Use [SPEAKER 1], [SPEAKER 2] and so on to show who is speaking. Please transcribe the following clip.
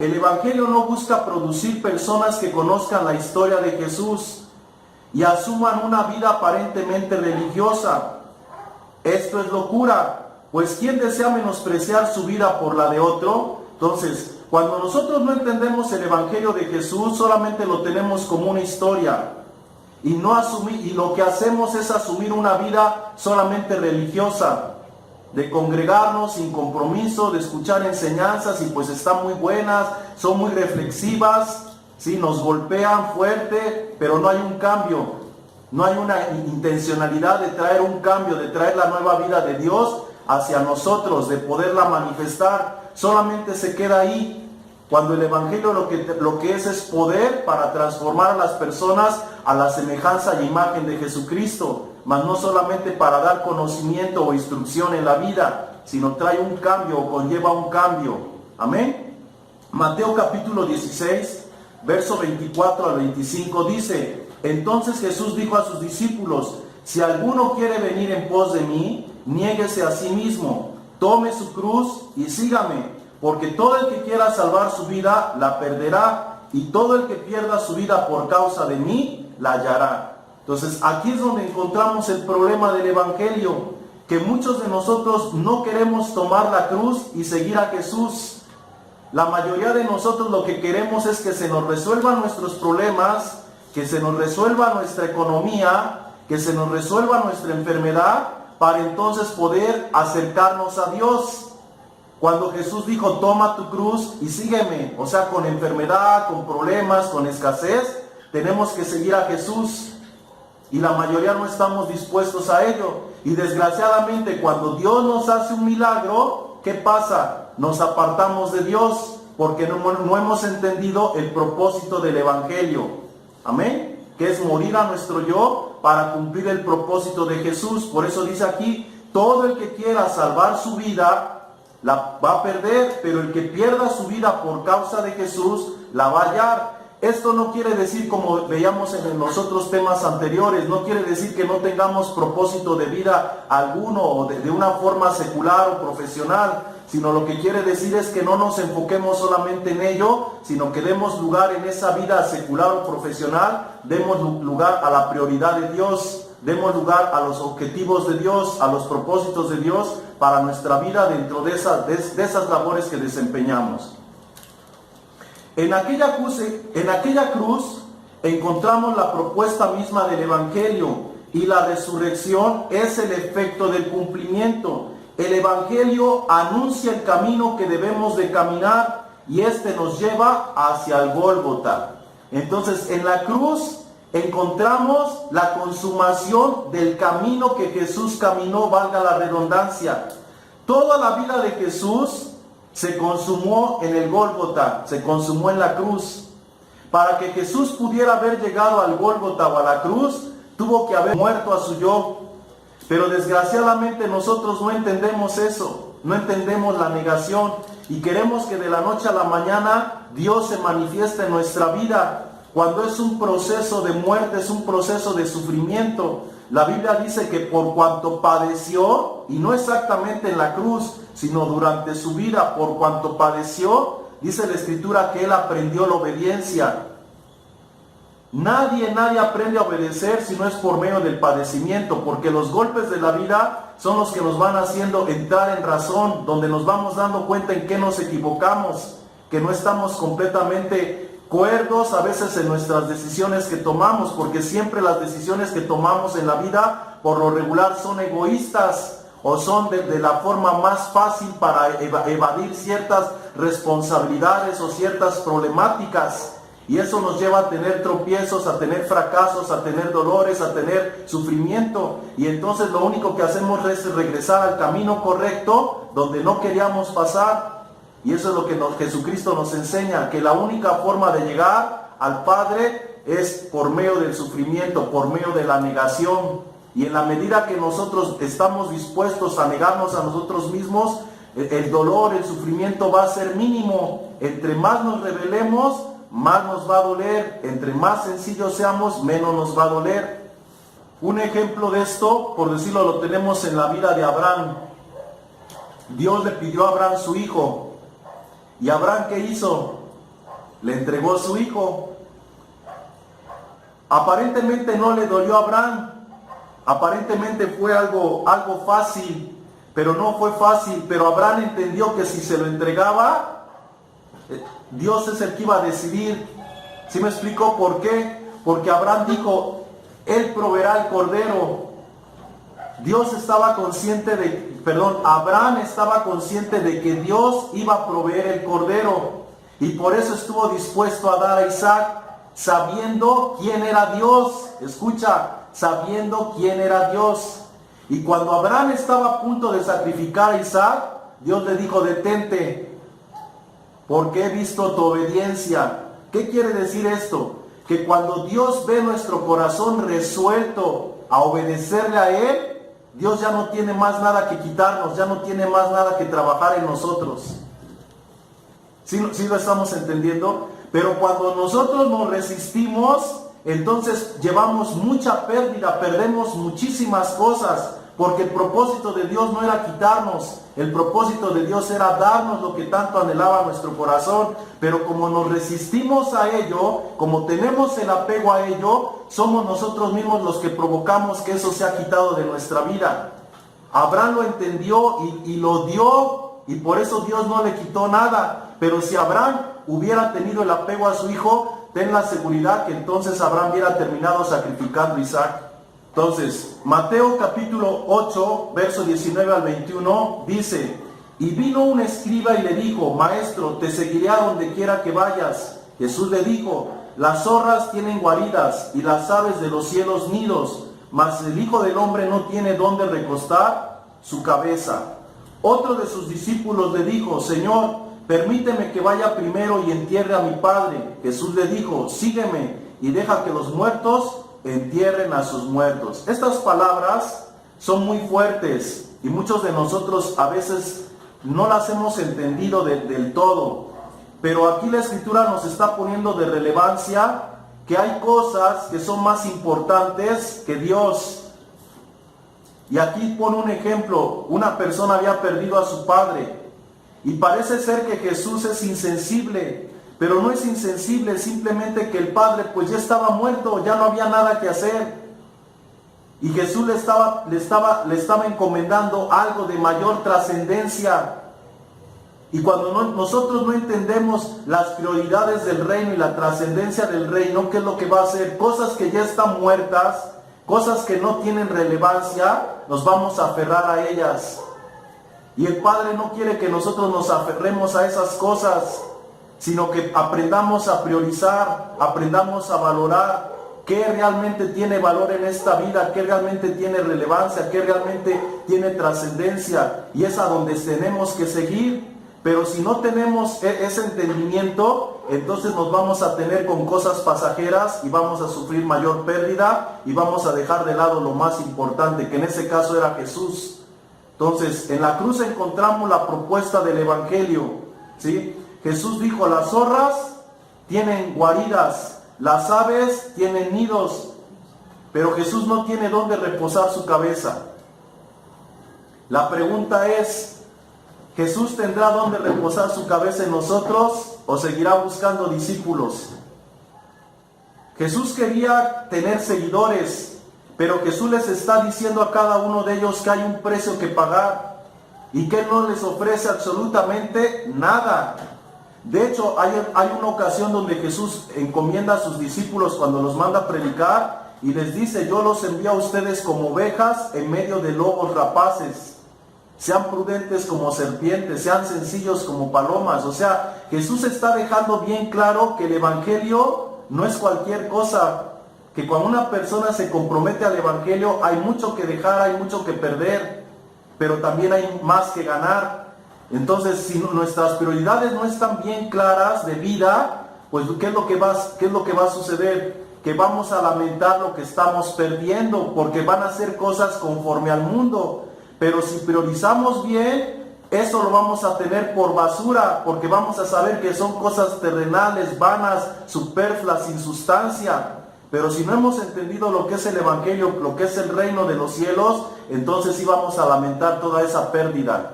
[SPEAKER 1] El Evangelio no busca producir personas que conozcan la historia de Jesús y asuman una vida aparentemente religiosa. Esto es locura, pues ¿quién desea menospreciar su vida por la de otro? Entonces, cuando nosotros no entendemos el Evangelio de Jesús, solamente lo tenemos como una historia y lo que hacemos es asumir una vida solamente religiosa, de congregarnos sin compromiso, de escuchar enseñanzas y pues están muy buenas, son muy reflexivas, ¿sí? Nos golpean fuerte, pero no hay un cambio. No hay una intencionalidad de traer un cambio, de traer la nueva vida de Dios hacia nosotros, de poderla manifestar. Solamente se queda ahí, cuando el Evangelio lo que es poder para transformar a las personas a la semejanza y imagen de Jesucristo, mas no solamente para dar conocimiento o instrucción en la vida, sino trae un cambio o conlleva un cambio. Amén. Mateo capítulo 16, verso 24 al 25 dice: Entonces Jesús dijo a sus discípulos: Si alguno quiere venir en pos de mí, niéguese a sí mismo, tome su cruz y sígame, porque todo el que quiera salvar su vida la perderá, y todo el que pierda su vida por causa de mí la hallará. Entonces aquí es donde encontramos el problema del Evangelio, que muchos de nosotros no queremos tomar la cruz y seguir a Jesús. La mayoría de nosotros lo que queremos es que se nos resuelvan nuestros problemas, que se nos resuelva nuestra economía, que se nos resuelva nuestra enfermedad, para entonces poder acercarnos a Dios. Cuando Jesús dijo: toma tu cruz y sígueme, o sea, con enfermedad, con problemas, con escasez, tenemos que seguir a Jesús. Y la mayoría no estamos dispuestos a ello. Y desgraciadamente, cuando Dios nos hace un milagro, ¿qué pasa? Nos apartamos de Dios, porque no hemos entendido el propósito del Evangelio. Amén. Que es morir a nuestro yo para cumplir el propósito de Jesús. Por eso dice aquí: todo el que quiera salvar su vida la va a perder, pero el que pierda su vida por causa de Jesús la va a hallar. Esto no quiere decir, como veíamos en los otros temas anteriores, no quiere decir que no tengamos propósito de vida alguno o de una forma secular o profesional, sino lo que quiere decir es que no nos enfoquemos solamente en ello, sino que demos lugar en esa vida secular o profesional, demos lugar a la prioridad de Dios, demos lugar a los objetivos de Dios, a los propósitos de Dios para nuestra vida dentro de esas labores que desempeñamos. En aquella cruz encontramos la propuesta misma del Evangelio, y la resurrección es el efecto del cumplimiento. El Evangelio anuncia el camino que debemos de caminar, y este nos lleva hacia el Gólgota. Entonces, en la cruz encontramos la consumación del camino que Jesús caminó, valga la redundancia. Toda la vida de Jesús se consumó en el Gólgota, se consumó en la cruz. Para que Jesús pudiera haber llegado al Gólgota o a la cruz, tuvo que haber muerto a su yo. Pero desgraciadamente nosotros no entendemos eso, no entendemos la negación, y queremos que de la noche a la mañana Dios se manifieste en nuestra vida, cuando es un proceso de muerte, es un proceso de sufrimiento. La Biblia dice que por cuanto padeció, y no exactamente en la cruz, sino durante su vida, por cuanto padeció, dice la Escritura que Él aprendió la obediencia. Nadie aprende a obedecer si no es por medio del padecimiento, porque los golpes de la vida son los que nos van haciendo entrar en razón, donde nos vamos dando cuenta en qué nos equivocamos, que no estamos completamente cuerdos a veces en nuestras decisiones que tomamos, porque siempre las decisiones que tomamos en la vida por lo regular son egoístas, o son de la forma más fácil para evadir ciertas responsabilidades o ciertas problemáticas, y eso nos lleva a tener tropiezos, a tener fracasos, a tener dolores, a tener sufrimiento, y entonces lo único que hacemos es regresar al camino correcto donde no queríamos pasar. Y eso es lo que Jesucristo nos enseña, que la única forma de llegar al Padre es por medio del sufrimiento, por medio de la negación. Y en la medida que nosotros estamos dispuestos a negarnos a nosotros mismos, el dolor, el sufrimiento va a ser mínimo. Entre más nos rebelemos, más nos va a doler. Entre más sencillos seamos, menos nos va a doler. Un ejemplo de esto, por decirlo, lo tenemos en la vida de Abraham. Dios le pidió a Abraham su hijo. ¿Y Abraham qué hizo? le entregó a su hijo. Aparentemente no le dolió a Abraham, aparentemente fue algo fácil, pero no fue fácil. Pero Abraham entendió que si se lo entregaba, Dios es el que iba a decidir. ¿Sí me explicó por qué? Porque Abraham dijo, Él proveerá el cordero. Abraham estaba consciente de que Dios iba a proveer el cordero, y por eso estuvo dispuesto a dar a Isaac, sabiendo quién era Dios. Escucha, sabiendo quién era Dios. Y cuando Abraham estaba a punto de sacrificar a Isaac, Dios le dijo, detente, porque he visto tu obediencia. ¿Qué quiere decir esto? Que cuando Dios ve nuestro corazón resuelto a obedecerle a Él, Dios ya no tiene más nada que quitarnos, ya no tiene más nada que trabajar en nosotros. ¿Sí lo estamos entendiendo? Pero cuando nosotros nos resistimos, entonces llevamos mucha pérdida, perdemos muchísimas cosas, porque el propósito de Dios no era quitarnos, el propósito de Dios era darnos lo que tanto anhelaba nuestro corazón. Pero como nos resistimos a ello, como tenemos el apego a ello, somos nosotros mismos los que provocamos que eso sea quitado de nuestra vida. Abraham lo entendió y lo dio, y por eso Dios no le quitó nada. Pero si Abraham hubiera tenido el apego a su hijo, ten la seguridad que entonces Abraham hubiera terminado sacrificando a Isaac. Entonces, Mateo capítulo 8, verso 19 al 21, dice, y vino un escriba y le dijo, Maestro, te seguiré a donde quiera que vayas. Jesús le dijo, las zorras tienen guaridas y las aves de los cielos nidos, mas el Hijo del Hombre no tiene dónde recostar su cabeza. Otro de sus discípulos le dijo, Señor, permíteme que vaya primero y entierre a mi padre. Jesús le dijo, sígueme y deja que los muertos entierren a sus muertos. Estas palabras son muy fuertes y muchos de nosotros a veces no las hemos entendido del todo. Pero aquí la Escritura nos está poniendo de relevancia que hay cosas que son más importantes que Dios. Y aquí pone un ejemplo. Una persona había perdido a su padre y parece ser que Jesús es insensible. Pero no es insensible, simplemente que el padre pues ya estaba muerto, ya no había nada que hacer. Y Jesús le estaba encomendando algo de mayor trascendencia. Y cuando nosotros no entendemos las prioridades del reino y la trascendencia del reino, ¿qué es lo que va a hacer? Cosas que ya están muertas, cosas que no tienen relevancia, nos vamos a aferrar a ellas. Y el Padre no quiere que nosotros nos aferremos a esas cosas, sino que aprendamos a priorizar, aprendamos a valorar qué realmente tiene valor en esta vida, qué realmente tiene relevancia, qué realmente tiene trascendencia, y es a donde tenemos que seguir. Pero si no tenemos ese entendimiento, entonces nos vamos a tener con cosas pasajeras y vamos a sufrir mayor pérdida y vamos a dejar de lado lo más importante, que en ese caso era Jesús. Entonces, en la cruz encontramos la propuesta del Evangelio, ¿sí? Jesús dijo, las zorras tienen guaridas, las aves tienen nidos, pero Jesús no tiene dónde reposar su cabeza. La pregunta es, ¿Jesús tendrá dónde reposar su cabeza en nosotros o seguirá buscando discípulos? Jesús quería tener seguidores, pero Jesús les está diciendo a cada uno de ellos que hay un precio que pagar y que Él no les ofrece absolutamente nada. De hecho, hay una ocasión donde Jesús encomienda a sus discípulos cuando los manda a predicar y les dice, yo los envío a ustedes como ovejas en medio de lobos rapaces. Sean prudentes como serpientes, sean sencillos como palomas. O sea, Jesús está dejando bien claro que el Evangelio no es cualquier cosa. Que cuando una persona se compromete al Evangelio hay mucho que dejar, hay mucho que perder, pero también hay más que ganar. Entonces, si nuestras prioridades no están bien claras de vida, pues ¿qué es lo que va a suceder? Que vamos a lamentar lo que estamos perdiendo, porque van a ser cosas conforme al mundo. Pero si priorizamos bien, eso lo vamos a tener por basura, porque vamos a saber que son cosas terrenales, vanas, superfluas, sin sustancia. Pero si no hemos entendido lo que es el Evangelio, lo que es el reino de los cielos, entonces sí vamos a lamentar toda esa pérdida.